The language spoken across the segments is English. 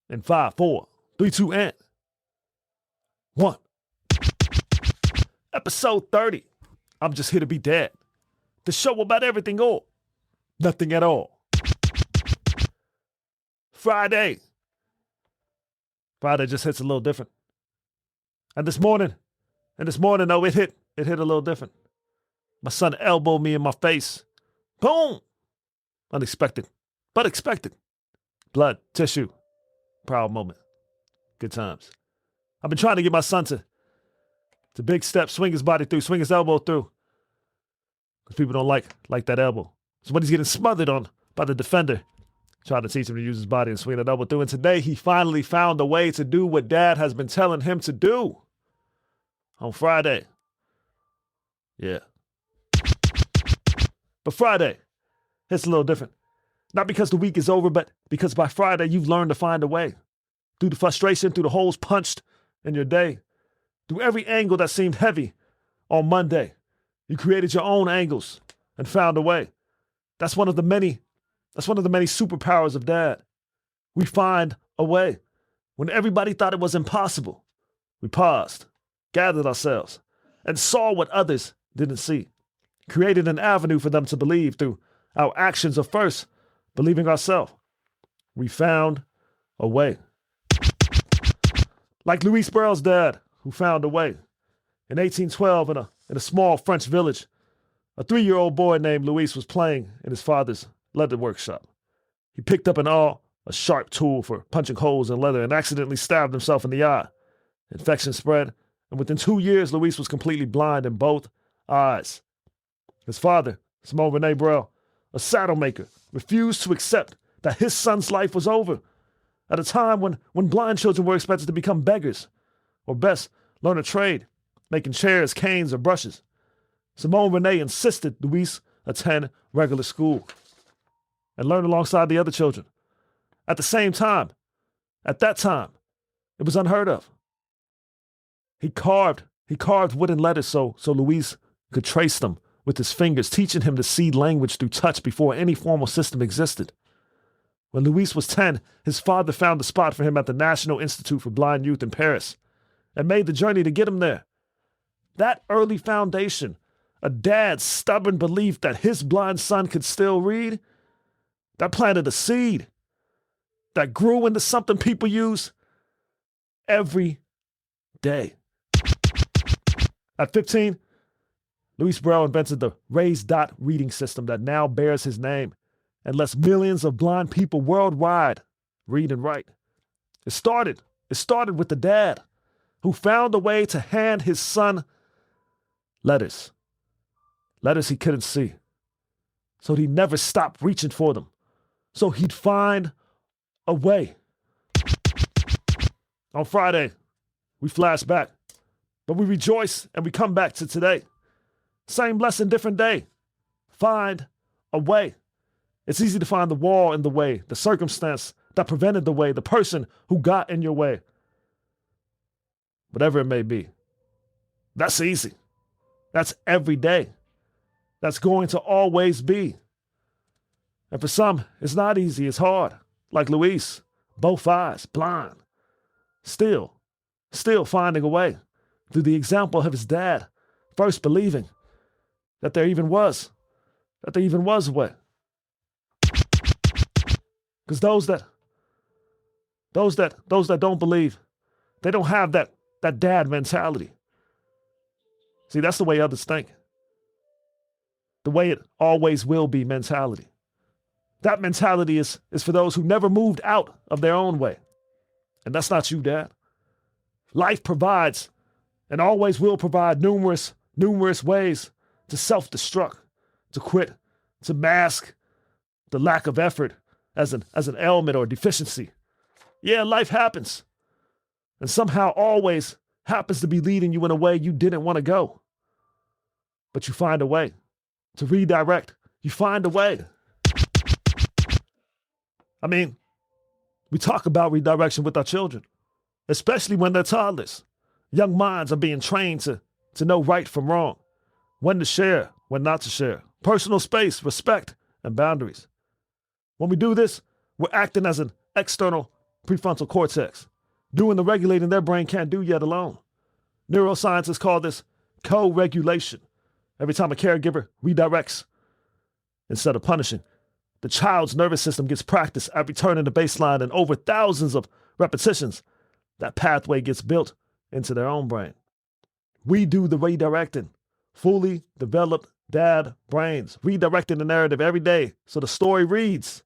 In 5, 4, 3, 2, and 1. Episode 30. I'm just here to be dead. The show about everything or nothing at all. Friday. Friday just hits a little different. And this morning, though, it hit a little different. My son elbowed me in my face. Boom! Unexpected, but expected. Blood, tissue. Proud moment. Good times. I've been trying to get my son to big step, swing his body through, swing his elbow through. Because people don't like that elbow. So when he's getting smothered on by the defender, trying to teach him to use his body and swing that elbow through. And today he finally found a way to do what Dad has been telling him to do. On Friday. Yeah. But Friday, it's a little different. Not because the week is over, but because by Friday you've learned to find a way. Through the frustration, through the holes punched in your day, through every angle that seemed heavy on Monday, you created your own angles and found a way. That's one of the many superpowers of Dad. We find a way. When everybody thought it was impossible, we paused, gathered ourselves, and saw what others didn't see. Created an avenue for them to believe through our actions of first believing ourselves. We found a way. Like Louis Braille's dad, who found a way. In 1812, in a small French village, a 3-year-old boy named Louis was playing in his father's leather workshop. He picked up a sharp tool for punching holes in leather, and accidentally stabbed himself in the eye. Infection spread, and within 2 years, Louis was completely blind in both eyes. His father, Simon Rene Braille, a saddle maker, refused to accept that his son's life was over at a time when blind children were expected to become beggars, or best, learn a trade, making chairs, canes, or brushes. Simone Rene insisted Louis attend regular school and learn alongside the other children. At the same time, at that time, it was unheard of. He carved wooden letters so Louis could trace them with his fingers, teaching him to see language through touch before any formal system existed. When Louis was 10, his father found a spot for him at the National Institute for Blind Youth in Paris and made the journey to get him there. That early foundation, a dad's stubborn belief that his blind son could still read, that planted a seed that grew into something people use every day. At 15, Louis Braille invented the raised dot reading system that now bears his name and lets millions of blind people worldwide read and write. It started with the dad who found a way to hand his son letters he couldn't see. So he never stopped reaching for them. So he'd find a way. On Friday, we flash back, but we rejoice and we come back to today. Same lesson, different day. Find a way. It's easy to find the wall in the way, the circumstance that prevented the way, the person who got in your way. Whatever it may be. That's easy. That's every day. That's going to always be. And for some, it's not easy, it's hard. Like Louis, both eyes, blind. Still finding a way through the example of his dad, first believing that there even was a way. Because those that don't believe, they don't have that dad mentality. See, that's the way others think. The way it always will be mentality. That mentality is for those who never moved out of their own way. And that's not you, Dad. Life provides and always will provide numerous ways to self-destruct, to quit, to mask the lack of effort as an ailment or deficiency. Yeah, life happens. And somehow always happens to be leading you in a way you didn't want to go. But you find a way to redirect. You find a way. I mean, we talk about redirection with our children, especially when they're toddlers. Young minds are being trained to know right from wrong, when to share, when not to share, personal space, respect, and boundaries. When we do this, we're acting as an external prefrontal cortex, doing the regulating their brain can't do yet alone. Neuroscientists call this co-regulation. Every time a caregiver redirects instead of punishing, the child's nervous system gets practice at returning to baseline, and over thousands of repetitions, that pathway gets built into their own brain. We do the redirecting. Fully developed dad brains, redirecting the narrative every day so the story reads,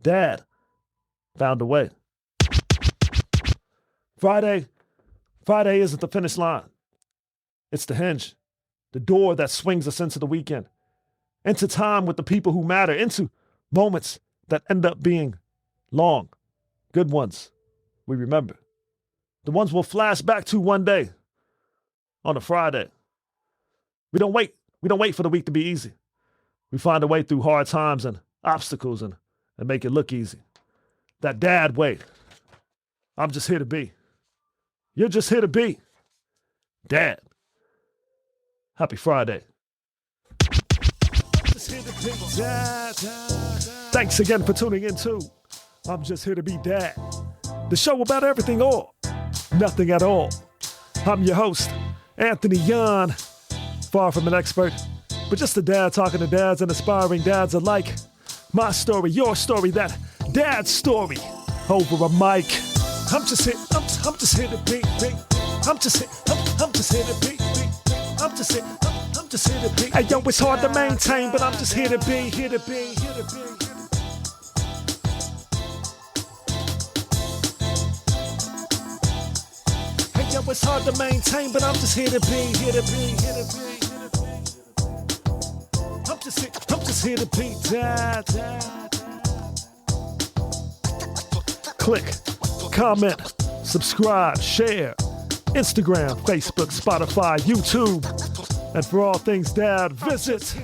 Dad found a way. Friday isn't the finish line. It's the hinge, the door that swings us into the weekend, into time with the people who matter, into moments that end up being long, good ones we remember. The ones we'll flash back to one day on a Friday. We don't wait for the week to be easy. We find a way through hard times and obstacles and make it look easy. That dad way. I'm just here to be. You're just here to be. Dad. Happy Friday. Thanks again for tuning in too. I'm just here to be Dad. The show about everything or nothing at all. I'm your host, Anthony Yan. Far from an expert, but just a dad talking to dads and aspiring dads alike. My story, your story, that dad's story. Over a mic. I'm just here to be. I'm just here to be. I'm just here to be. Hey yo, it's hard to maintain, but I'm just here to be. Hey yo, it's hard to maintain, but I'm just here to be. I'm just here to be dad. Click, comment, subscribe, share. Instagram, Facebook, Spotify, YouTube. And for all things dad, visit